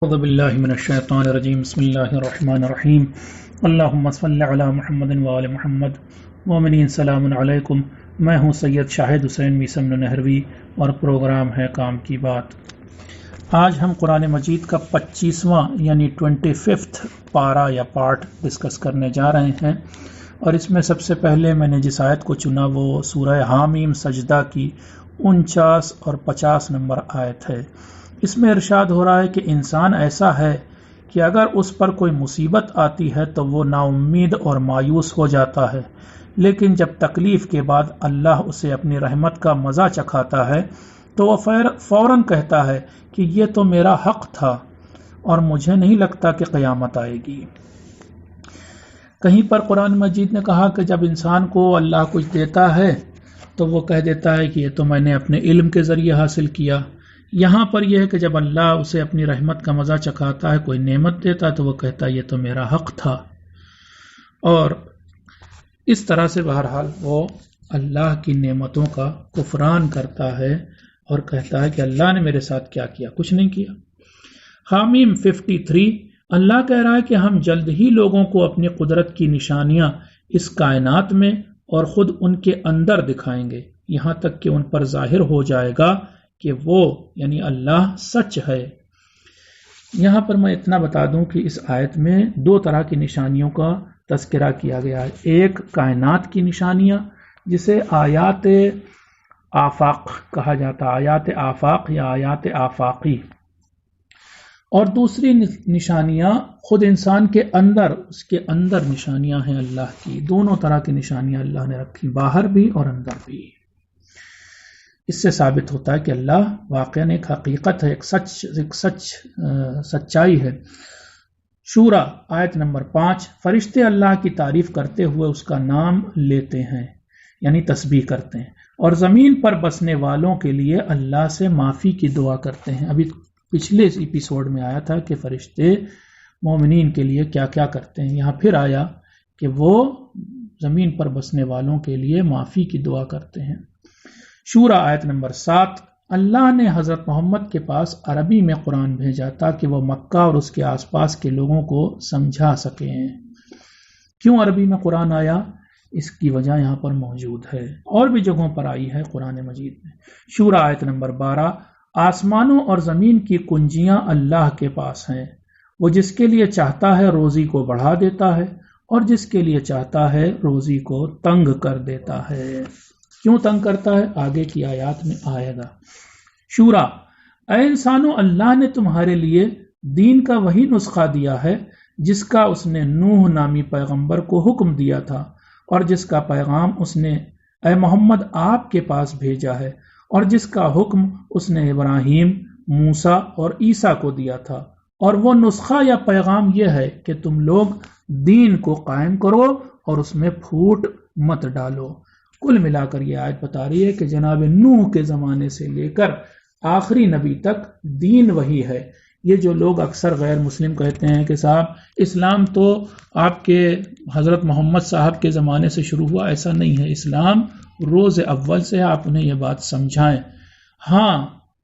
اعوذ باللہ من الشیطان الرجیم بسم اللہ الرحمن الرحیم اللہم صل علی محمد وآل محمد۔ مومنین سلام علیکم، میں ہوں سید شاہد حسین میثم نہروی اور پروگرام ہے کام کی بات۔ آج ہم قرآن مجید کا 25واں یعنی 25 پارہ یا پارٹ ڈسکس کرنے جا رہے ہیں، اور اس میں سب سے پہلے میں نے جس آیت کو چنا وہ سورہ حامیم سجدہ کی 49 اور 50 نمبر آیت ہے۔ اس میں ارشاد ہو رہا ہے کہ انسان ایسا ہے کہ اگر اس پر کوئی مصیبت آتی ہے تو وہ نا امید اور مایوس ہو جاتا ہے، لیکن جب تکلیف کے بعد اللہ اسے اپنی رحمت کا مزہ چکھاتا ہے تو وہ فوراً کہتا ہے کہ یہ تو میرا حق تھا اور مجھے نہیں لگتا کہ قیامت آئے گی۔ کہیں پر قرآن مجید نے کہا کہ جب انسان کو اللہ کچھ دیتا ہے تو وہ کہہ دیتا ہے کہ یہ تو میں نے اپنے علم کے ذریعے حاصل کیا۔ یہاں پر یہ ہے کہ جب اللہ اسے اپنی رحمت کا مزہ چکھاتا ہے، کوئی نعمت دیتا ہے تو وہ کہتا ہے یہ تو میرا حق تھا، اور اس طرح سے بہرحال وہ اللہ کی نعمتوں کا کفران کرتا ہے اور کہتا ہے کہ اللہ نے میرے ساتھ کیا کیا، کچھ نہیں کیا۔ حامیم 53 اللہ کہہ رہا ہے کہ ہم جلد ہی لوگوں کو اپنی قدرت کی نشانیاں اس کائنات میں اور خود ان کے اندر دکھائیں گے، یہاں تک کہ ان پر ظاہر ہو جائے گا کہ وہ یعنی اللہ سچ ہے۔ یہاں پر میں اتنا بتا دوں کہ اس آیت میں 2 طرح کی نشانیوں کا تذکرہ کیا گیا ہے۔ ایک کائنات کی نشانیاں جسے آیات آفاق کہا جاتا ہے، آیات آفاق یا آیات آفاقی، اور دوسری نشانیاں خود انسان کے اندر، اس کے اندر نشانیاں ہیں اللہ کی۔ دونوں طرح کی نشانیاں اللہ نے رکھی، باہر بھی اور اندر بھی۔ اس سے ثابت ہوتا ہے کہ اللہ واقعاً ایک حقیقت ہے، ایک سچائی ہے۔ شورا آیت نمبر 5 فرشتے اللہ کی تعریف کرتے ہوئے اس کا نام لیتے ہیں یعنی تسبیح کرتے ہیں، اور زمین پر بسنے والوں کے لیے اللہ سے معافی کی دعا کرتے ہیں۔ ابھی پچھلے ایپیسوڈ میں آیا تھا کہ فرشتے مومنین کے لیے کیا کیا کرتے ہیں، یہاں پھر آیا کہ وہ زمین پر بسنے والوں کے لیے معافی کی دعا کرتے ہیں۔ شورا آیت نمبر 7 اللہ نے حضرت محمد کے پاس عربی میں قرآن بھیجا تاکہ وہ مکہ اور اس کے آس پاس کے لوگوں کو سمجھا سکیں۔ کیوں عربی میں قرآن آیا؟ اس کی وجہ یہاں پر موجود ہے، اور بھی جگہوں پر آئی ہے قرآن مجید میں۔ شورا آیت نمبر 12 آسمانوں اور زمین کی کنجیاں اللہ کے پاس ہیں، وہ جس کے لیے چاہتا ہے روزی کو بڑھا دیتا ہے اور جس کے لیے چاہتا ہے روزی کو تنگ کر دیتا ہے۔ کیوں تنگ کرتا ہے آگے کی آیات میں آئے گا۔ شورا اے انسانوں، اللہ نے تمہارے لیے دین کا وہی نسخہ دیا ہے جس کا اس نے نوح نامی پیغمبر کو حکم دیا تھا، اور جس کا پیغام اس نے اے محمد آپ کے پاس بھیجا ہے، اور جس کا حکم اس نے ابراہیم، موسیٰ اور عیسیٰ کو دیا تھا۔ اور وہ نسخہ یا پیغام یہ ہے کہ تم لوگ دین کو قائم کرو اور اس میں پھوٹ مت ڈالو۔ کل ملا کر یہ آیت بتا رہی ہے کہ جناب نوح کے زمانے سے لے کر آخری نبی تک دین وہی ہے۔ یہ جو لوگ اکثر غیر مسلم کہتے ہیں کہ صاحب اسلام تو آپ کے حضرت محمد صاحب کے زمانے سے شروع ہوا، ایسا نہیں ہے، اسلام روز اول سے ہے، آپ انہیں یہ بات سمجھائیں۔ ہاں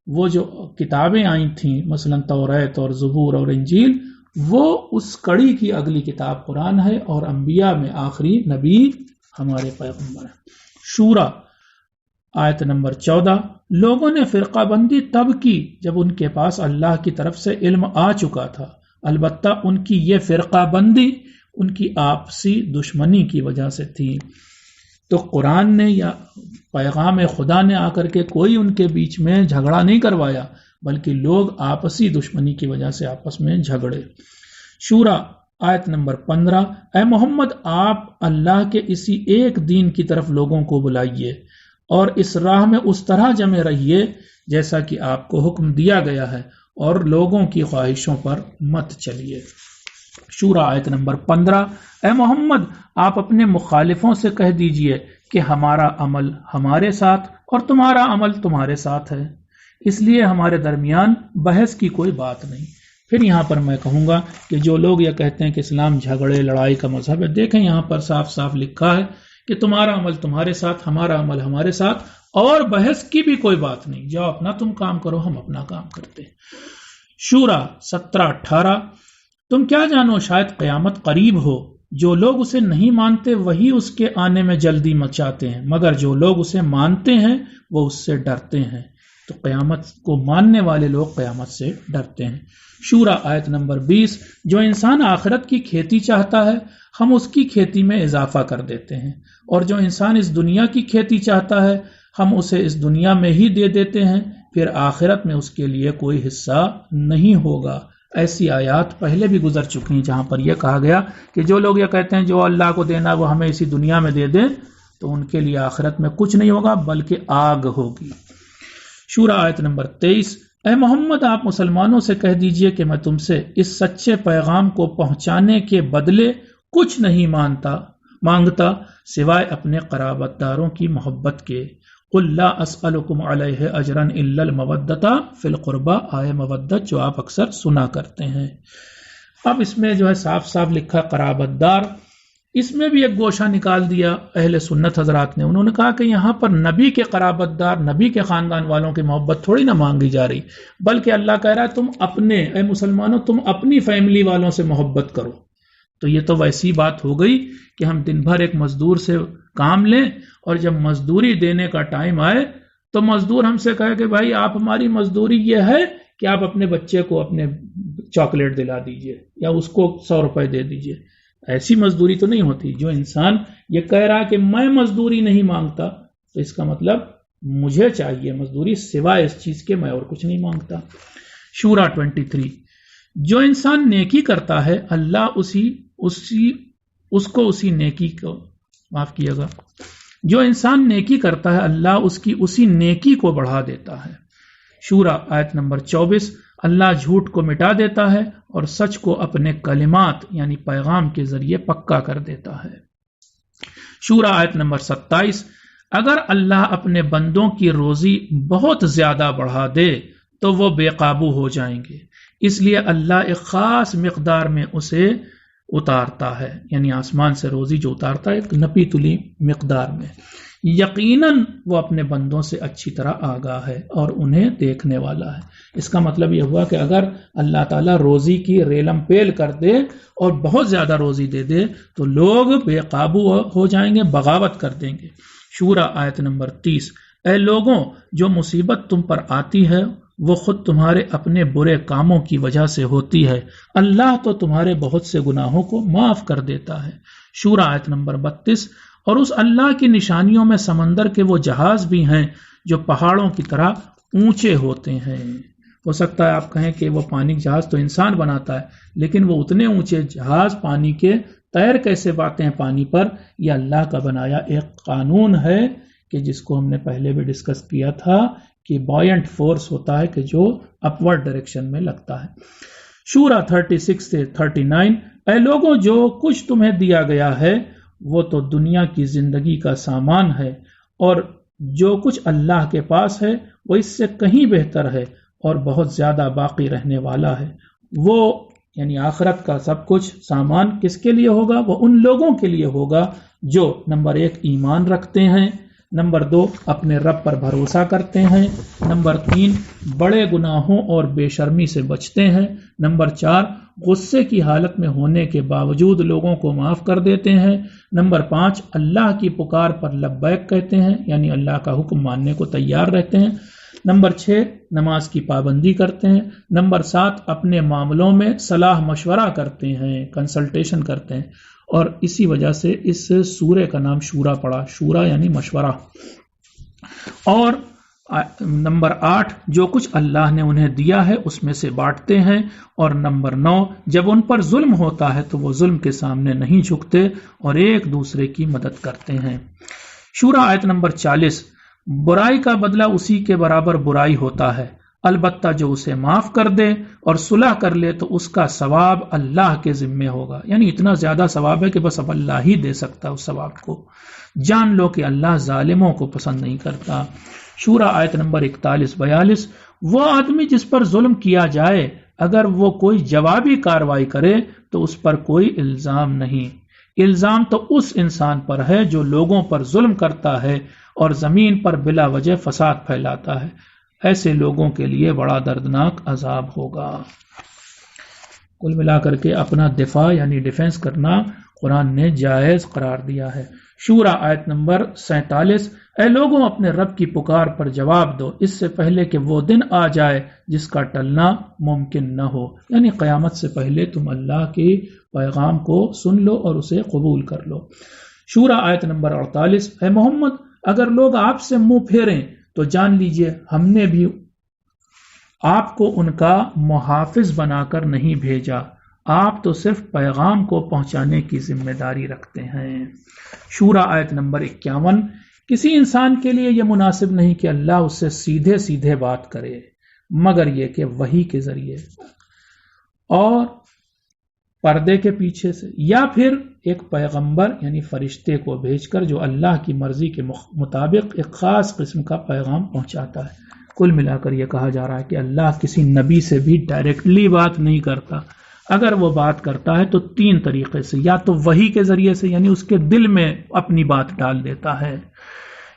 وہ جو کتابیں آئی تھیں مثلا توریت اور زبور اور انجیل، وہ اس کڑی کی اگلی کتاب قرآن ہے، اور انبیاء میں آخری نبی ہمارے پیغمبر ہیں۔ شورا آیت نمبر 14 لوگوں نے فرقہ بندی تب کی جب ان کے پاس اللہ کی طرف سے علم آ چکا تھا، البتہ ان کی یہ فرقہ بندی ان کی آپسی دشمنی کی وجہ سے تھی۔ تو قرآن نے یا پیغام خدا نے آ کر کے کوئی ان کے بیچ میں جھگڑا نہیں کروایا، بلکہ لوگ آپسی دشمنی کی وجہ سے آپس میں جھگڑے۔ شورا آیت نمبر 15 اے محمد آپ اللہ کے اسی ایک دین کی طرف لوگوں کو بلائیے، اور اس راہ میں اس طرح جمے رہیے جیسا کہ آپ کو حکم دیا گیا ہے، اور لوگوں کی خواہشوں پر مت چلیے۔ شورا آیت نمبر 15 اے محمد آپ اپنے مخالفوں سے کہہ دیجئے کہ ہمارا عمل ہمارے ساتھ اور تمہارا عمل تمہارے ساتھ ہے، اس لیے ہمارے درمیان بحث کی کوئی بات نہیں۔ پھر یہاں پر میں کہوں گا کہ جو لوگ یہ کہتے ہیں کہ اسلام جھگڑے لڑائی کا مذہب ہے، دیکھیں یہاں پر صاف صاف لکھا ہے کہ تمہارا عمل تمہارے ساتھ، ہمارا عمل ہمارے ساتھ، اور بحث کی بھی کوئی بات نہیں، جاؤ اپنا تم کام کرو، ہم اپنا کام کرتے ہیں۔ شورا 17-18 تم کیا جانو شاید قیامت قریب ہو، جو لوگ اسے نہیں مانتے وہی اس کے آنے میں جلدی مچاتے ہیں، مگر جو لوگ اسے مانتے ہیں وہ اس سے ڈرتے ہیں۔ تو قیامت کو ماننے والے لوگ قیامت سے ڈرتے ہیں۔ شورا آیت نمبر 20 جو انسان آخرت کی کھیتی چاہتا ہے ہم اس کی کھیتی میں اضافہ کر دیتے ہیں، اور جو انسان اس دنیا کی کھیتی چاہتا ہے ہم اسے اس دنیا میں ہی دے دیتے ہیں، پھر آخرت میں اس کے لیے کوئی حصہ نہیں ہوگا۔ ایسی آیات پہلے بھی گزر چکی ہیں جہاں پر یہ کہا گیا کہ جو لوگ یہ کہتے ہیں جو اللہ کو دینا وہ ہمیں اسی دنیا میں دے دیں، تو ان کے لیے آخرت میں کچھ نہیں ہوگا بلکہ آگ ہوگی۔ شورا آیت نمبر 23 اے محمد آپ مسلمانوں سے کہہ دیجئے کہ میں تم سے اس سچے پیغام کو پہنچانے کے بدلے کچھ نہیں مانگتا سوائے اپنے قرابت داروں کی محبت کے۔ قل لا اسألکم علیہ اجرا الا المودۃ فی القربى، آئے مودت جو آپ اکثر سنا کرتے ہیں۔ اب اس میں جو ہے صاف صاف لکھا قرابت دار، اس میں بھی ایک گوشہ نکال دیا اہل سنت حضرات نے، انہوں نے کہا کہ یہاں پر نبی کے قرابت دار، نبی کے خاندان والوں کی محبت تھوڑی نہ مانگی جا رہی، بلکہ اللہ کہہ رہا ہے تم اپنے، اے مسلمانوں تم اپنی فیملی والوں سے محبت کرو۔ تو یہ تو ویسی بات ہو گئی کہ ہم دن بھر ایک مزدور سے کام لیں اور جب مزدوری دینے کا ٹائم آئے تو مزدور ہم سے کہے کہ بھائی آپ ہماری مزدوری یہ ہے کہ آپ اپنے بچے کو اپنے چاکلیٹ دلا دیجئے یا اس کو 100 روپے دے دیجئے۔ ایسی مزدوری تو نہیں ہوتی۔ جو انسان یہ کہہ رہا کہ میں مزدوری نہیں مانگتا تو اس کا مطلب مجھے چاہیے مزدوری سوائے اس چیز کے میں اور کچھ نہیں مانگتا۔ شورا 23 جو انسان نیکی کرتا ہے اللہ اس کو اسی نیکی کو معاف کیے گا، جو انسان نیکی کرتا ہے اللہ اس کی اسی نیکی کو بڑھا دیتا ہے۔ شورا آیت نمبر 24 اللہ جھوٹ کو مٹا دیتا ہے اور سچ کو اپنے کلمات یعنی پیغام کے ذریعے پکا کر دیتا ہے۔ شورا آیت نمبر 27 اگر اللہ اپنے بندوں کی روزی بہت زیادہ بڑھا دے تو وہ بے قابو ہو جائیں گے، اس لیے اللہ ایک خاص مقدار میں اسے اتارتا ہے، یعنی آسمان سے روزی جو اتارتا ہے ایک نپی تلی مقدار میں۔ یقیناً وہ اپنے بندوں سے اچھی طرح آگاہ ہے اور انہیں دیکھنے والا ہے۔ اس کا مطلب یہ ہوا کہ اگر اللہ تعالیٰ روزی کی ریلم پیل کر دے اور بہت زیادہ روزی دے دے تو لوگ بے قابو ہو جائیں گے، بغاوت کر دیں گے۔ شورا آیت نمبر 30 اے لوگوں جو مصیبت تم پر آتی ہے وہ خود تمہارے اپنے برے کاموں کی وجہ سے ہوتی ہے، اللہ تو تمہارے بہت سے گناہوں کو معاف کر دیتا ہے۔ شورا آیت نمبر 32 اور اس اللہ کی نشانیوں میں سمندر کے وہ جہاز بھی ہیں جو پہاڑوں کی طرح اونچے ہوتے ہیں۔ ہو سکتا ہے آپ کہیں کہ وہ پانی کے جہاز تو انسان بناتا ہے، لیکن وہ اتنے اونچے جہاز پانی کے تیر کیسے پاتے ہیں پانی پر؟ یہ اللہ کا بنایا ایک قانون ہے کہ جس کو ہم نے پہلے بھی ڈسکس کیا تھا کہ بوئنٹ فورس ہوتا ہے کہ جو اپورڈ ڈائریکشن میں لگتا ہے۔ شورا 36 سے 39 اے لوگوں جو کچھ تمہیں دیا گیا ہے وہ تو دنیا کی زندگی کا سامان ہے، اور جو کچھ اللہ کے پاس ہے وہ اس سے کہیں بہتر ہے اور بہت زیادہ باقی رہنے والا ہے۔ وہ یعنی آخرت کا سب کچھ سامان کس کے لیے ہوگا؟ وہ ان لوگوں کے لیے ہوگا جو نمبر 1 ایمان رکھتے ہیں، نمبر 2 اپنے رب پر بھروسہ کرتے ہیں، نمبر 3 بڑے گناہوں اور بے شرمی سے بچتے ہیں، نمبر 4 غصے کی حالت میں ہونے کے باوجود لوگوں کو معاف کر دیتے ہیں، نمبر 5 اللہ کی پکار پر لبیک کہتے ہیں یعنی اللہ کا حکم ماننے کو تیار رہتے ہیں، نمبر 6 نماز کی پابندی کرتے ہیں، نمبر 7 اپنے معاملوں میں صلاح مشورہ کرتے ہیں، کنسلٹیشن کرتے ہیں، اور اسی وجہ سے اس سورے کا نام شورا پڑا، شورا یعنی مشورہ۔ اور نمبر 8 جو کچھ اللہ نے انہیں دیا ہے اس میں سے بانٹتے ہیں، اور نمبر 9 جب ان پر ظلم ہوتا ہے تو وہ ظلم کے سامنے نہیں جھکتے اور ایک دوسرے کی مدد کرتے ہیں۔ شورا آیت نمبر 40 برائی کا بدلہ اسی کے برابر برائی ہوتا ہے، البتہ جو اسے معاف کر دے اور صلح کر لے تو اس کا ثواب اللہ کے ذمے ہوگا، یعنی اتنا زیادہ ثواب ہے کہ بس اب اللہ ہی دے سکتا اس ثواب کو۔ جان لو کہ اللہ ظالموں کو پسند نہیں کرتا۔ شورا آیت نمبر 41-42 وہ آدمی جس پر ظلم کیا جائے اگر وہ کوئی جوابی کاروائی کرے تو اس پر کوئی الزام نہیں، الزام تو اس انسان پر ہے جو لوگوں پر ظلم کرتا ہے اور زمین پر بلا وجہ فساد پھیلاتا ہے۔ ایسے لوگوں کے لیے بڑا دردناک عذاب ہوگا۔ کل ملا کر کے اپنا دفاع یعنی ڈیفنس کرنا قرآن نے جائز قرار دیا ہے۔ شورا آیت نمبر 47، اے لوگوں اپنے رب کی پکار پر جواب دو اس سے پہلے کہ وہ دن آ جائے جس کا ٹلنا ممکن نہ ہو، یعنی قیامت سے پہلے تم اللہ کے پیغام کو سن لو اور اسے قبول کر لو۔ شورا آیت نمبر 48، اے محمد اگر لوگ آپ سے منہ پھیریں تو جان لیجئے ہم نے بھی آپ کو ان کا محافظ بنا کر نہیں بھیجا، آپ تو صرف پیغام کو پہنچانے کی ذمہ داری رکھتے ہیں۔ شورا آیت نمبر 51، کسی انسان کے لیے یہ مناسب نہیں کہ اللہ اس سے سیدھے سیدھے بات کرے مگر یہ کہ وحی کے ذریعے اور پردے کے پیچھے سے، یا پھر ایک پیغمبر یعنی فرشتے کو بھیج کر جو اللہ کی مرضی کے مطابق ایک خاص قسم کا پیغام پہنچاتا ہے۔ کل ملا کر یہ کہا جا رہا ہے کہ اللہ کسی نبی سے بھی ڈائریکٹلی بات نہیں کرتا، اگر وہ بات کرتا ہے تو تین طریقے سے، یا تو وحی کے ذریعے سے یعنی اس کے دل میں اپنی بات ڈال دیتا ہے،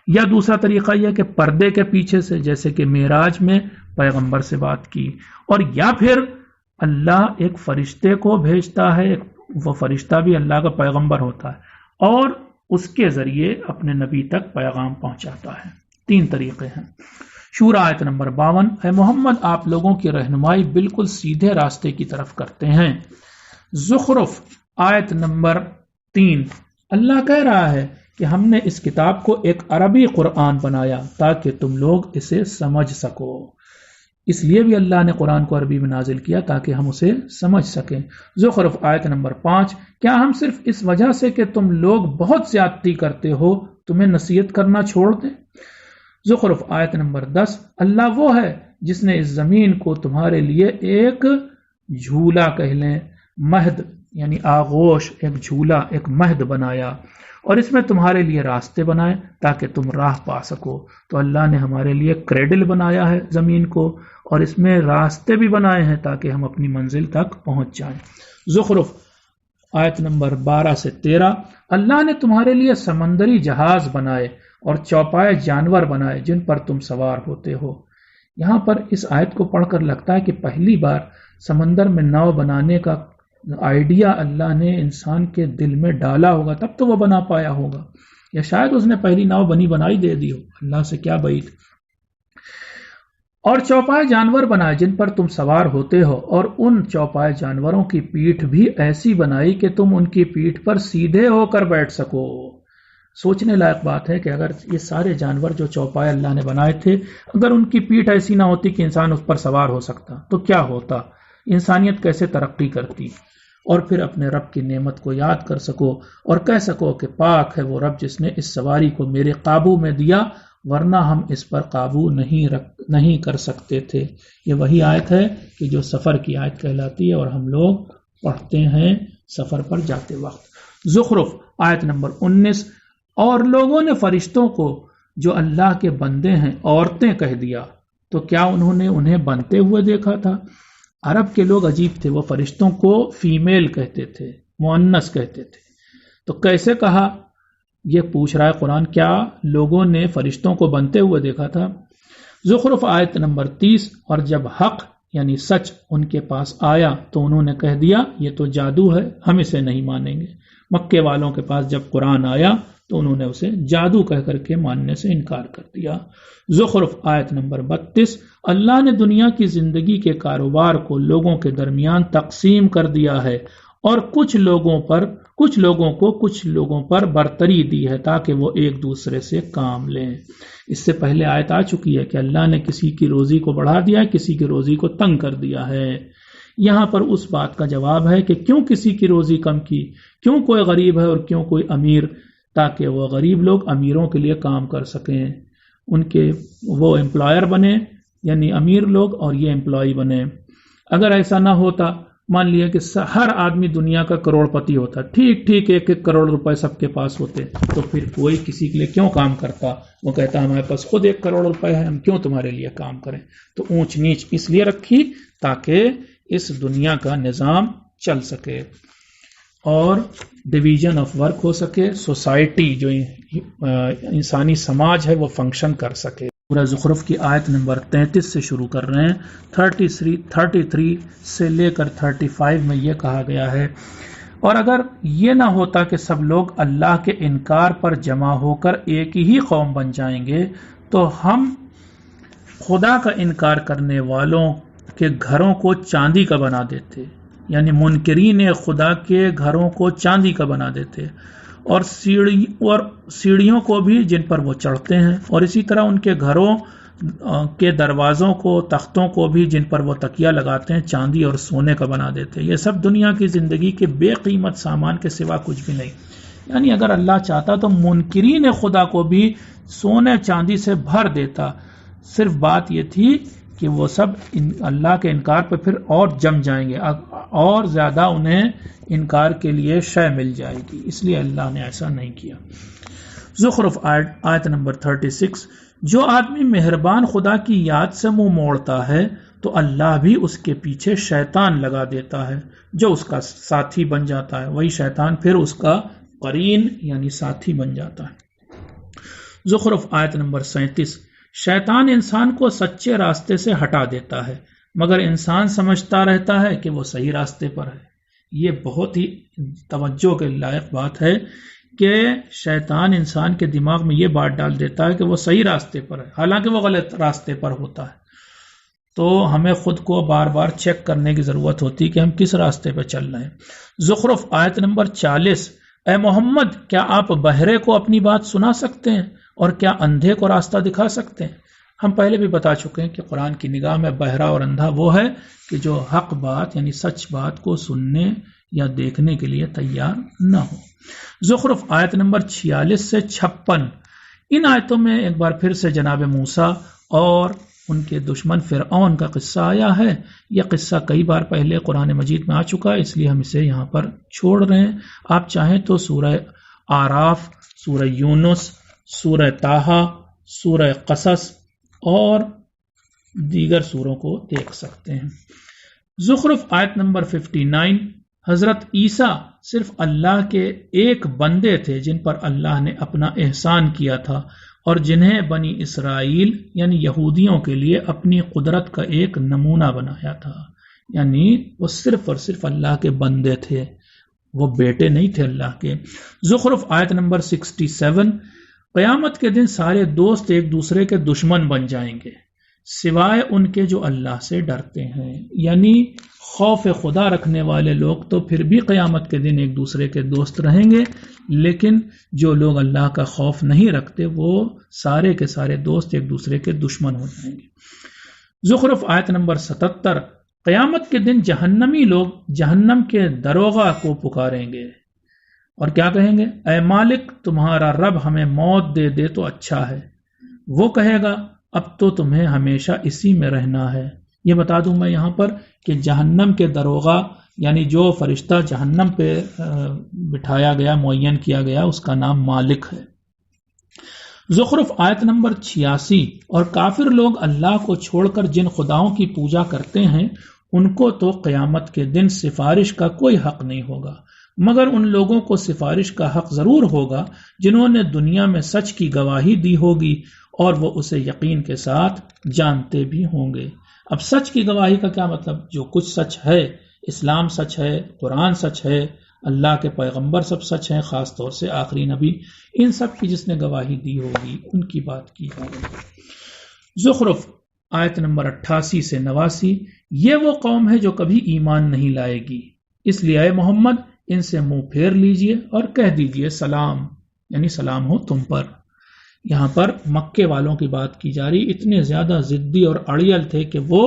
یا دوسرا طریقہ یہ کہ پردے کے پیچھے سے جیسے کہ معراج میں پیغمبر سے بات کی، اور یا پھر اللہ ایک فرشتے کو بھیجتا ہے، وہ فرشتہ بھی اللہ کا پیغمبر ہوتا ہے اور اس کے ذریعے اپنے نبی تک پیغام پہنچاتا ہے۔ تین طریقے ہیں۔ شورا آیت نمبر 52، اے محمد آپ لوگوں کی رہنمائی بالکل سیدھے راستے کی طرف کرتے ہیں۔ زخرف آیت نمبر 3، اللہ کہہ رہا ہے کہ ہم نے اس کتاب کو ایک عربی قرآن بنایا تاکہ تم لوگ اسے سمجھ سکو، اس لیے بھی اللہ نے قرآن کو عربی میں نازل کیا تاکہ ہم اسے سمجھ سکیں۔ زخرف آیت نمبر 5، کیا ہم صرف اس وجہ سے کہ تم لوگ بہت زیادتی کرتے ہو تمہیں نصیحت کرنا چھوڑ دیں؟ زخرف آیت نمبر 10، اللہ وہ ہے جس نے اس زمین کو تمہارے لیے ایک جھولا کہہ لیں، مہد یعنی آغوش، ایک جھولا، ایک مہد بنایا، اور اس میں تمہارے لیے راستے بنائے تاکہ تم راہ پا سکو۔ تو اللہ نے ہمارے لیے کریڈل بنایا ہے زمین کو، اور اس میں راستے بھی بنائے ہیں تاکہ ہم اپنی منزل تک پہنچ جائیں۔ زخرف آیت نمبر 12 سے 13، اللہ نے تمہارے لیے سمندری جہاز بنائے اور چوپائے جانور بنائے جن پر تم سوار ہوتے ہو۔ یہاں پر اس آیت کو پڑھ کر لگتا ہے کہ پہلی بار سمندر میں ناؤ بنانے کا آئیڈیا اللہ نے انسان کے دل میں ڈالا ہوگا، تب تو وہ بنا پایا ہوگا، یا شاید اس نے پہلی ناؤ بنائی دے دی ہو، اللہ سے کیا بعید۔ اور چوپائے جانور بنائے جن پر تم سوار ہوتے ہو، اور ان چوپائے جانوروں کی پیٹھ بھی ایسی بنائی کہ تم ان کی پیٹھ پر سیدھے ہو کر بیٹھ سکو۔ سوچنے لائق بات ہے کہ اگر یہ سارے جانور جو چوپائے اللہ نے بنائے تھے، اگر ان کی پیٹھ ایسی نہ ہوتی کہ انسان اس پر سوار ہو سکتا تو کیا ہوتا، انسانیت کیسے ترقی کرتی، اور پھر اپنے رب کی نعمت کو یاد کر سکو اور کہہ سکو کہ پاک ہے وہ رب جس نے اس سواری کو میرے قابو میں دیا، ورنہ ہم اس پر قابو نہیں کر سکتے تھے۔ یہ وہی آیت ہے کہ جو سفر کی آیت کہلاتی ہے اور ہم لوگ پڑھتے ہیں سفر پر جاتے وقت۔ زخرف آیت نمبر 19، اور لوگوں نے فرشتوں کو جو اللہ کے بندے ہیں عورتیں کہہ دیا، تو کیا انہوں نے انہیں بنتے ہوئے دیکھا تھا؟ عرب کے لوگ عجیب تھے، وہ فرشتوں کو فیمیل کہتے تھے، مؤنث کہتے تھے، تو کیسے کہا یہ پوچھ رہا ہے قرآن، کیا لوگوں نے فرشتوں کو بنتے ہوئے دیکھا تھا؟ زخرف آیت نمبر 30، اور جب حق یعنی سچ ان کے پاس آیا تو انہوں نے کہہ دیا یہ تو جادو ہے، ہم اسے نہیں مانیں گے۔ مکے والوں کے پاس جب قرآن آیا تو انہوں نے اسے جادو کہہ کر کے ماننے سے انکار کر دیا۔ زخرف آیت نمبر 32، اللہ نے دنیا کی زندگی کے کاروبار کو لوگوں کے درمیان تقسیم کر دیا ہے، اور کچھ لوگوں کو کچھ لوگوں پر برتری دی ہے تاکہ وہ ایک دوسرے سے کام لیں۔ اس سے پہلے آیت آ چکی ہے کہ اللہ نے کسی کی روزی کو بڑھا دیا، کسی کی روزی کو تنگ کر دیا ہے۔ یہاں پر اس بات کا جواب ہے کہ کیوں کسی کی روزی کم کی، کیوں کوئی غریب ہے اور کیوں کوئی امیر، تاکہ وہ غریب لوگ امیروں کے لیے کام کر سکیں، ان کے وہ امپلائر بنے، یعنی امیر لوگ اور یہ امپلائی بنے۔ اگر ایسا نہ ہوتا، مان لیا کہ ہر آدمی دنیا کا کروڑ پتی ہوتا، ٹھیک 1 کروڑ روپے سب کے پاس ہوتے، تو پھر کوئی کسی کے لیے کیوں کام کرتا؟ وہ کہتا ہمارے پاس خود 1 کروڑ روپے ہے، ہم کیوں تمہارے لیے کام کریں؟ تو اونچ نیچ اس لیے رکھی تاکہ اس دنیا کا نظام چل سکے اور ڈویژن آف ورک ہو سکے، سوسائٹی جو انسانی سماج ہے وہ فنکشن کر سکے۔ سورہ زخرف کی آیت نمبر 33 سے شروع کر رہے ہیں. 33 سے لے کر 35 میں یہ کہا گیا ہے، اور اگر یہ نہ ہوتا کہ سب لوگ اللہ کے انکار پر جمع ہو کر ایک ہی قوم بن جائیں گے تو ہم خدا کا انکار کرنے والوں کے گھروں کو چاندی کا بنا دیتے، یعنی منکرین خدا کے گھروں کو چاندی کا بنا دیتے، اور سیڑھیوں کو بھی جن پر وہ چڑھتے ہیں، اور اسی طرح ان کے گھروں کے دروازوں کو، تختوں کو بھی جن پر وہ تکیہ لگاتے ہیں چاندی اور سونے کا بنا دیتے ہیں. یہ سب دنیا کی زندگی کے بے قیمت سامان کے سوا کچھ بھی نہیں. یعنی اگر اللہ چاہتا تو منکرین خدا کو بھی سونے چاندی سے بھر دیتا، صرف بات یہ تھی کہ وہ سب اللہ کے انکار پہ پھر اور جم جائیں گے، اور زیادہ انہیں انکار کے لیے شے مل جائے گی، اس لیے اللہ نے ایسا نہیں کیا. زخرف آیت نمبر 36. جو آدمی مہربان خدا کی یاد سے منہ موڑتا ہے تو اللہ بھی اس کے پیچھے شیطان لگا دیتا ہے جو اس کا ساتھی بن جاتا ہے، وہی شیطان پھر اس کا قرین یعنی ساتھی بن جاتا ہے. زخرف آیت نمبر 37. شیطان انسان کو سچے راستے سے ہٹا دیتا ہے مگر انسان سمجھتا رہتا ہے کہ وہ صحیح راستے پر ہے. یہ بہت ہی توجہ کے لائق بات ہے کہ شیطان انسان کے دماغ میں یہ بات ڈال دیتا ہے کہ وہ صحیح راستے پر ہے، حالانکہ وہ غلط راستے پر ہوتا ہے. تو ہمیں خود کو بار بار چیک کرنے کی ضرورت ہوتی ہے کہ ہم کس راستے پہ چل رہے ہیں. زخرف آیت نمبر 40. اے محمد، کیا آپ بہرے کو اپنی بات سنا سکتے ہیں اور کیا اندھے کو راستہ دکھا سکتے ہیں؟ ہم پہلے بھی بتا چکے ہیں کہ قرآن کی نگاہ میں بہرا اور اندھا وہ ہے کہ جو حق بات یعنی سچ بات کو سننے یا دیکھنے کے لیے تیار نہ ہو. زخرف آیت نمبر 46 سے 56. ان آیتوں میں ایک بار پھر سے جناب موسیٰ اور ان کے دشمن فرعون کا قصہ آیا ہے. یہ قصہ کئی بار پہلے قرآن مجید میں آ چکا ہے، اس لیے ہم اسے یہاں پر چھوڑ رہے ہیں. آپ چاہیں تو سورہ آراف، سورہ یونس، سورہ طٰہٰ، سورہ قصص اور دیگر سوروں کو دیکھ سکتے ہیں. زخرف آیت نمبر 59. حضرت عیسیٰ صرف اللہ کے ایک بندے تھے جن پر اللہ نے اپنا احسان کیا تھا اور جنہیں بنی اسرائیل یعنی یہودیوں کے لیے اپنی قدرت کا ایک نمونہ بنایا تھا. یعنی وہ صرف اور صرف اللہ کے بندے تھے، وہ بیٹے نہیں تھے اللہ کے. زخرف آیت نمبر 67. قیامت کے دن سارے دوست ایک دوسرے کے دشمن بن جائیں گے سوائے ان کے جو اللہ سے ڈرتے ہیں. یعنی خوف خدا رکھنے والے لوگ تو پھر بھی قیامت کے دن ایک دوسرے کے دوست رہیں گے، لیکن جو لوگ اللہ کا خوف نہیں رکھتے وہ سارے کے سارے دوست ایک دوسرے کے دشمن ہو جائیں گے. زخرف آیت نمبر 77. قیامت کے دن جہنمی لوگ جہنم کے دروغہ کو پکاریں گے اور کیا کہیں گے؟ اے مالک، تمہارا رب ہمیں موت دے دے تو اچھا ہے. وہ کہے گا اب تو تمہیں ہمیشہ اسی میں رہنا ہے. یہ بتا دوں میں یہاں پر کہ جہنم کے دروغہ یعنی جو فرشتہ جہنم پہ بٹھایا گیا، معین کیا گیا، اس کا نام مالک ہے. زخرف آیت نمبر 86. اور کافر لوگ اللہ کو چھوڑ کر جن خداؤں کی پوجا کرتے ہیں ان کو تو قیامت کے دن سفارش کا کوئی حق نہیں ہوگا، مگر ان لوگوں کو سفارش کا حق ضرور ہوگا جنہوں نے دنیا میں سچ کی گواہی دی ہوگی اور وہ اسے یقین کے ساتھ جانتے بھی ہوں گے. اب سچ کی گواہی کا کیا مطلب؟ جو کچھ سچ ہے، اسلام سچ ہے، قرآن سچ ہے، اللہ کے پیغمبر سب سچ ہیں، خاص طور سے آخری نبی، ان سب کی جس نے گواہی دی ہوگی ان کی بات کی ہوگی. زخرف آیت نمبر 88 سے 89. یہ وہ قوم ہے جو کبھی ایمان نہیں لائے گی، اس لیے اے محمد ان سے منہ پھیر لیجئے اور کہہ دیجئے سلام، یعنی سلام ہو تم پر. یہاں پر مکے والوں کی بات کی جا رہی. اتنے زیادہ ضدی اور اڑیل تھے کہ وہ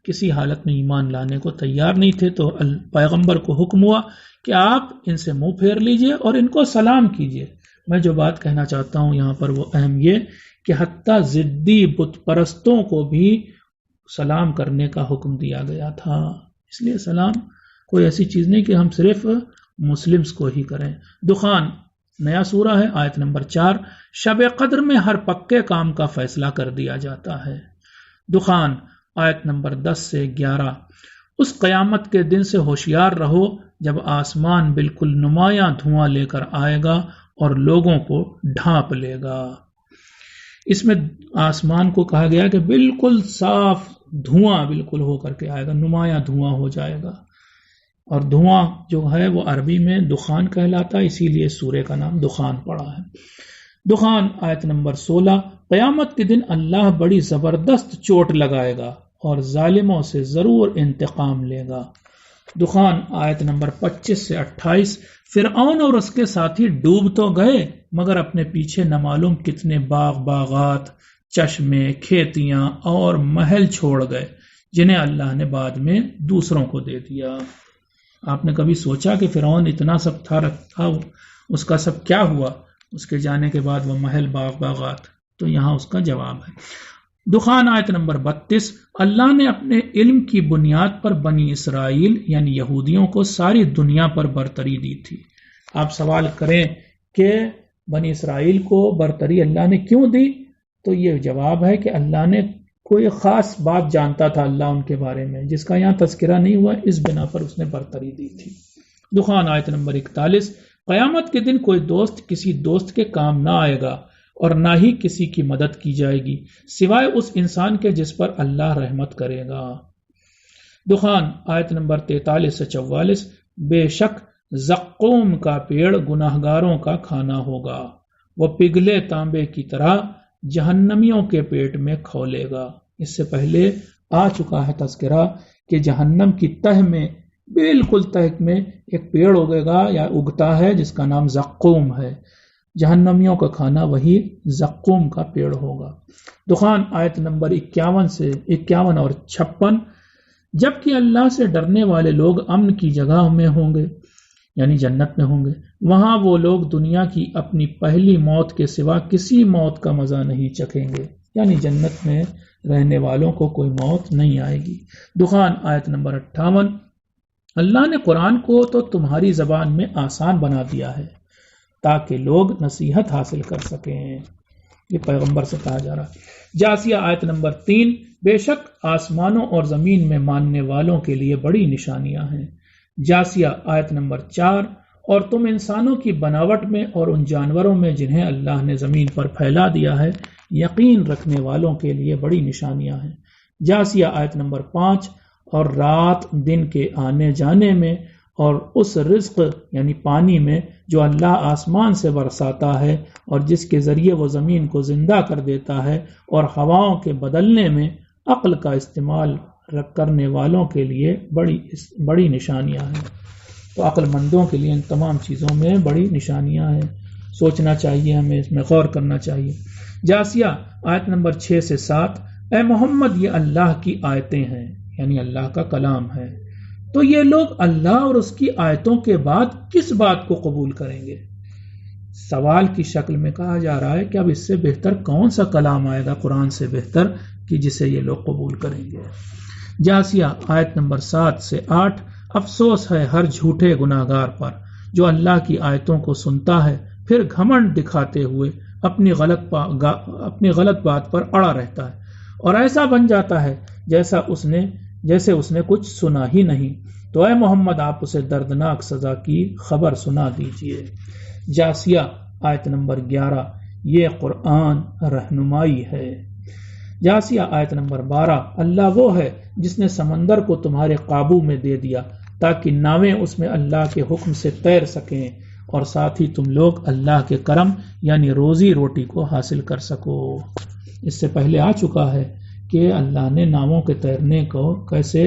کسی حالت میں ایمان لانے کو تیار نہیں تھے، تو پیغمبر کو حکم ہوا کہ آپ ان سے منہ پھیر لیجئے اور ان کو سلام کیجئے. میں جو بات کہنا چاہتا ہوں یہاں پر وہ اہم یہ کہ حتیٰ ضدی بت پرستوں کو بھی سلام کرنے کا حکم دیا گیا تھا. اس لیے سلام کوئی ایسی چیز نہیں کہ ہم صرف مسلمز کو ہی کریں. دخان نیا سورہ ہے، آیت نمبر 4. شب قدر میں ہر پکے کام کا فیصلہ کر دیا جاتا ہے. دخان آیت نمبر 10 سے 11. اس قیامت کے دن سے ہوشیار رہو جب آسمان بالکل نمایاں دھواں لے کر آئے گا اور لوگوں کو ڈھانپ لے گا. اس میں آسمان کو کہا گیا کہ بالکل صاف دھواں بالکل ہو کر کے آئے گا، نمایاں دھواں ہو جائے گا، اور دھواں جو ہے وہ عربی میں دخان کہلاتا ہے، اسی لیے سورہ کا نام دخان پڑا ہے۔ دخان آیت نمبر 16، قیامت کے دن اللہ بڑی زبردست چوٹ لگائے گا اور ظالموں سے ضرور انتقام لے گا۔ دخان آیت نمبر 25 سے 28، فرعون اور اس کے ساتھی ڈوب تو گئے مگر اپنے پیچھے نہ معلوم کتنے باغات، چشمے، کھیتیاں اور محل چھوڑ گئے جنہیں اللہ نے بعد میں دوسروں کو دے دیا۔ آپ نے کبھی سوچا کہ فرعون اتنا سب تھا اس کا سب کیا ہوا اس کے جانے کے بعد، وہ محل، باغات؟ تو یہاں اس کا جواب ہے۔ دخان آیت نمبر 32، اللہ نے اپنے علم کی بنیاد پر بنی اسرائیل یعنی یہودیوں کو ساری دنیا پر برتری دی تھی۔ آپ سوال کریں کہ بنی اسرائیل کو برتری اللہ نے کیوں دی، تو یہ جواب ہے کہ اللہ نے کوئی خاص بات جانتا تھا اللہ ان کے بارے میں، جس کا یہاں تذکرہ نہیں ہوا، اس بنا پر اس نے برتری دی تھی۔ دخان آیت نمبر 41، قیامت کے دن کوئی دوست کسی دوست کے کام نہ آئے گا اور نہ ہی کسی کی مدد کی جائے گی سوائے اس انسان کے جس پر اللہ رحمت کرے گا۔ دخان آیت نمبر 43 سے 44، بے شک زقوم کا پیڑ گناہگاروں کا کھانا ہوگا، وہ پگھلے تانبے کی طرح جہنمیوں کے پیٹ میں کھولے گا۔ اس سے پہلے آ چکا ہے تذکرہ کہ جہنم کی تہ میں، بالکل تہ میں ایک پیڑ اگے گا یا اگتا ہے جس کا نام زقوم ہے، جہنمیوں کا کھانا وہی زقوم کا پیڑ ہوگا۔ دخان آیت نمبر 51 اور 56، جبکہ اللہ سے ڈرنے والے لوگ امن کی جگہ میں ہوں گے یعنی جنت میں ہوں گے، وہاں وہ لوگ دنیا کی اپنی پہلی موت کے سوا کسی موت کا مزہ نہیں چکھیں گے، یعنی جنت میں رہنے والوں کو کوئی موت نہیں آئے گی۔ دخان آیت نمبر 58، اللہ نے قرآن کو تو تمہاری زبان میں آسان بنا دیا ہے تاکہ لوگ نصیحت حاصل کر سکیں، یہ پیغمبر سے کہا جا رہا ہے۔ جاسیہ آیت نمبر 3، بے شک آسمانوں اور زمین میں ماننے والوں کے لیے بڑی نشانیاں ہیں۔ جاسیہ آیت نمبر 4، اور تم انسانوں کی بناوٹ میں اور ان جانوروں میں جنہیں اللہ نے زمین پر پھیلا دیا ہے یقین رکھنے والوں کے لیے بڑی نشانیاں ہیں۔ جاسیہ آیت نمبر 5، اور رات دن کے آنے جانے میں اور اس رزق یعنی پانی میں جو اللہ آسمان سے برساتا ہے اور جس کے ذریعے وہ زمین کو زندہ کر دیتا ہے، اور ہواؤں کے بدلنے میں عقل کا استعمال کرنے والوں کے لیے بڑی نشانیاں ہیں۔ تو عقل مندوں کے لیے ان تمام چیزوں میں بڑی نشانیاں ہیں، سوچنا چاہیے، ہمیں اس میں غور کرنا چاہیے۔ جاسیہ آیت نمبر 6 سے 7، اے محمد یہ اللہ کی آیتیں ہیں یعنی اللہ کا کلام ہے، تو یہ لوگ اللہ اور اس کی آیتوں کے بعد کس بات کو قبول کریں گے؟ سوال کی شکل میں کہا جا رہا ہے کہ اب اس سے بہتر کون سا کلام آئے گا قرآن سے بہتر کہ جسے یہ لوگ قبول کریں گے۔ جاسیہ آیت نمبر 7 سے 8، افسوس ہے ہر جھوٹے گناہگار پر جو اللہ کی آیتوں کو سنتا ہے پھر گھمنڈ دکھاتے ہوئے اپنی غلط بات پر اڑا رہتا ہے اور ایسا بن جاتا ہے جیسے اس نے کچھ سنا ہی نہیں، تو اے محمد آپ اسے دردناک سزا کی خبر سنا دیجئے۔ جاسیہ آیت نمبر 11، یہ قرآن رہنمائی ہے۔ جاسیہ آیت نمبر 12، اللہ وہ ہے جس نے سمندر کو تمہارے قابو میں دے دیا تاکہ ناویں اس میں اللہ کے حکم سے تیر سکیں اور ساتھ ہی تم لوگ اللہ کے کرم یعنی روزی روٹی کو حاصل کر سکو۔ اس سے پہلے آ چکا ہے کہ اللہ نے ناووں کے تیرنے کو کیسے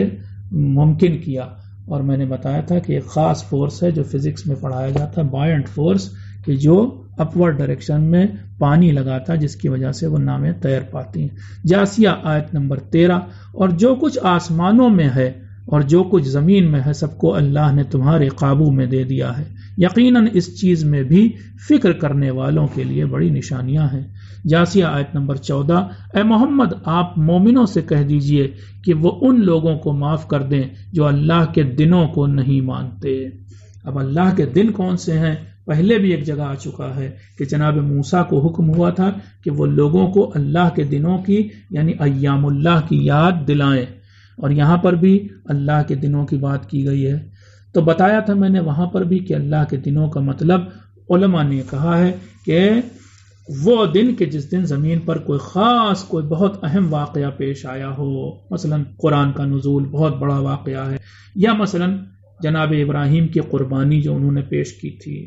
ممکن کیا، اور میں نے بتایا تھا کہ ایک خاص فورس ہے جو فزکس میں پڑھایا جاتا ہے، بائنٹ فورس، کہ جو اپورڈ ڈائریکشن میں پانی لگاتا جس کی وجہ سے وہ ناویں تیر پاتی ہیں۔ جاسیہ آیت نمبر 13، اور جو کچھ آسمانوں میں ہے اور جو کچھ زمین میں ہے سب کو اللہ نے تمہارے قابو میں دے دیا ہے، یقیناً اس چیز میں بھی فکر کرنے والوں کے لیے بڑی نشانیاں ہیں۔ جاسیہ آیت نمبر 14، اے محمد آپ مومنوں سے کہہ دیجئے کہ وہ ان لوگوں کو معاف کر دیں جو اللہ کے دنوں کو نہیں مانتے۔ اب اللہ کے دن کون سے ہیں؟ پہلے بھی ایک جگہ آ چکا ہے کہ جناب موسیٰ کو حکم ہوا تھا کہ وہ لوگوں کو اللہ کے دنوں کی یعنی ایام اللہ کی یاد دلائیں، اور یہاں پر بھی اللہ کے دنوں کی بات کی گئی ہے۔ تو بتایا تھا میں نے وہاں پر بھی کہ اللہ کے دنوں کا مطلب علماء نے کہا ہے کہ وہ دن کہ جس دن زمین پر کوئی خاص کوئی بہت اہم واقعہ پیش آیا ہو، مثلا قرآن کا نزول بہت بڑا واقعہ ہے، یا مثلا جناب ابراہیم کی قربانی جو انہوں نے پیش کی تھی۔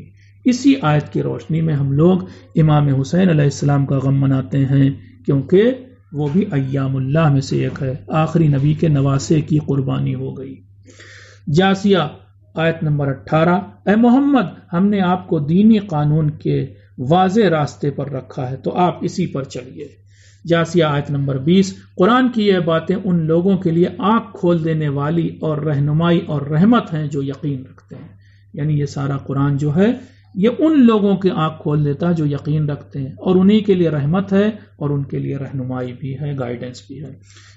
اسی آیت کی روشنی میں ہم لوگ امام حسین علیہ السلام کا غم مناتے ہیں، کیونکہ وہ بھی ایام اللہ میں سے ایک ہے، آخری نبی کے نواسے کی قربانی ہو گئی۔ جاسیہ آیت نمبر 18، اے محمد ہم نے آپ کو دینی قانون کے واضح راستے پر رکھا ہے تو آپ اسی پر چلیے۔ جاسیہ آیت نمبر 20، قرآن کی یہ باتیں ان لوگوں کے لیے آنکھ کھول دینے والی اور رہنمائی اور رحمت ہیں جو یقین رکھتے ہیں، یعنی یہ سارا قرآن جو ہے یہ ان لوگوں کی آنکھ کھول دیتا ہے جو یقین رکھتے ہیں، اور انہی کے لیے رحمت ہے اور ان کے لیے رہنمائی بھی ہے، گائیڈنس بھی ہے۔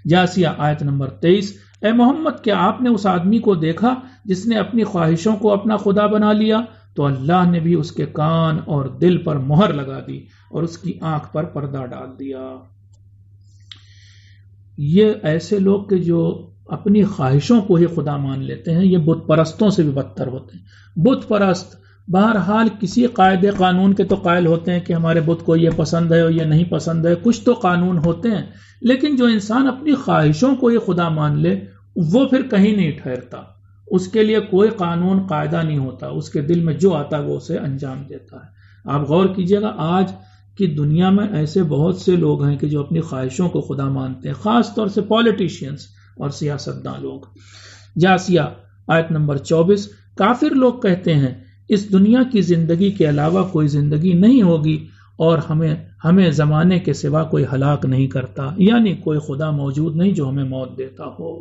جاسیہ آیت نمبر 23، اے محمد کیا آپ نے اس آدمی کو دیکھا جس نے اپنی خواہشوں کو اپنا خدا بنا لیا؟ تو اللہ نے بھی اس کے کان اور دل پر مہر لگا دی اور اس کی آنکھ پر پردہ ڈال دیا۔ یہ ایسے لوگ کہ جو اپنی خواہشوں کو ہی خدا مان لیتے ہیں، یہ بت پرستوں سے بھی بدتر ہوتے ہیں۔ بت پرست بہرحال کسی قاعدے قانون کے تو قائل ہوتے ہیں کہ ہمارے بت کو یہ پسند ہے اور یہ نہیں پسند ہے، کچھ تو قانون ہوتے ہیں، لیکن جو انسان اپنی خواہشوں کو ہی خدا مان لے وہ پھر کہیں نہیں ٹھہرتا، اس کے لیے کوئی قانون قاعدہ نہیں ہوتا، اس کے دل میں جو آتا ہے وہ اسے انجام دیتا ہے۔ آپ غور کیجئے گا آج کی دنیا میں ایسے بہت سے لوگ ہیں کہ جو اپنی خواہشوں کو خدا مانتے ہیں، خاص طور سے پولیٹیشینز اور سیاستداں لوگ۔ جاسیہ آیت نمبر 24، کافر لوگ کہتے ہیں اس دنیا کی زندگی کے علاوہ کوئی زندگی نہیں ہوگی اور ہمیں زمانے کے سوا کوئی ہلاک نہیں کرتا، یعنی کوئی خدا موجود نہیں جو ہمیں موت دیتا ہو۔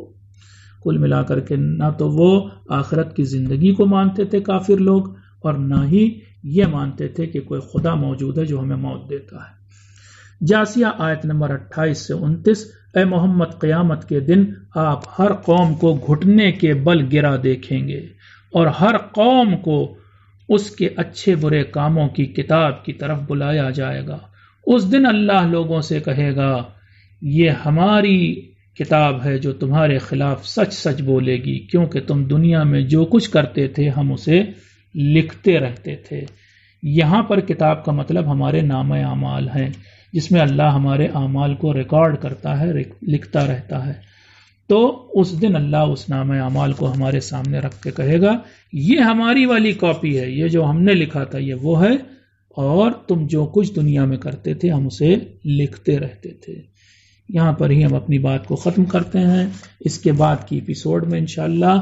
کل ملا کر کے نہ تو وہ آخرت کی زندگی کو مانتے تھے کافر لوگ، اور نہ ہی یہ مانتے تھے کہ کوئی خدا موجود ہے جو ہمیں موت دیتا ہے۔ جاسیہ آیت نمبر 28 سے 29، اے محمد قیامت کے دن آپ ہر قوم کو گھٹنے کے بل گرا دیکھیں گے اور ہر قوم کو اس کے اچھے برے کاموں کی کتاب کی طرف بلایا جائے گا۔ اس دن اللہ لوگوں سے کہے گا یہ ہماری کتاب ہے جو تمہارے خلاف سچ سچ بولے گی، کیونکہ تم دنیا میں جو کچھ کرتے تھے ہم اسے لکھتے رہتے تھے۔ یہاں پر کتاب کا مطلب ہمارے نامہ اعمال ہیں، جس میں اللہ ہمارے اعمال کو ریکارڈ کرتا ہے، لکھتا رہتا ہے۔ تو اس دن اللہ اس نامہ اعمال کو ہمارے سامنے رکھ کے کہے گا یہ ہماری والی کاپی ہے، یہ جو ہم نے لکھا تھا یہ وہ ہے، اور تم جو کچھ دنیا میں کرتے تھے ہم اسے لکھتے رہتے تھے۔ یہاں پر ہی ہم اپنی بات کو ختم کرتے ہیں۔ اس کے بعد کی ایپیسوڈ میں انشاءاللہ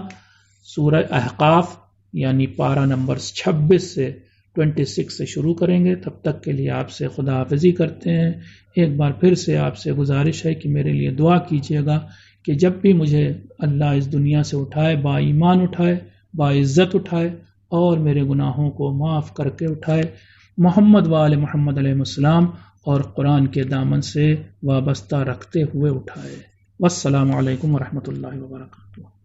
سورہ احقاف یعنی پارہ نمبر 26 سے 26 سے شروع کریں گے۔ تب تک کے لیے آپ سے خدا حافظی کرتے ہیں۔ ایک بار پھر سے آپ سے گزارش ہے کہ میرے لیے دعا کیجیے گا کہ جب بھی مجھے اللہ اس دنیا سے اٹھائے، با ایمان اٹھائے، با عزت اٹھائے اور میرے گناہوں کو معاف کر کے اٹھائے، محمد وآل محمد علیہ السلام اور قرآن کے دامن سے وابستہ رکھتے ہوئے اٹھائے۔ والسلام علیکم ورحمۃ اللہ وبرکاتہ۔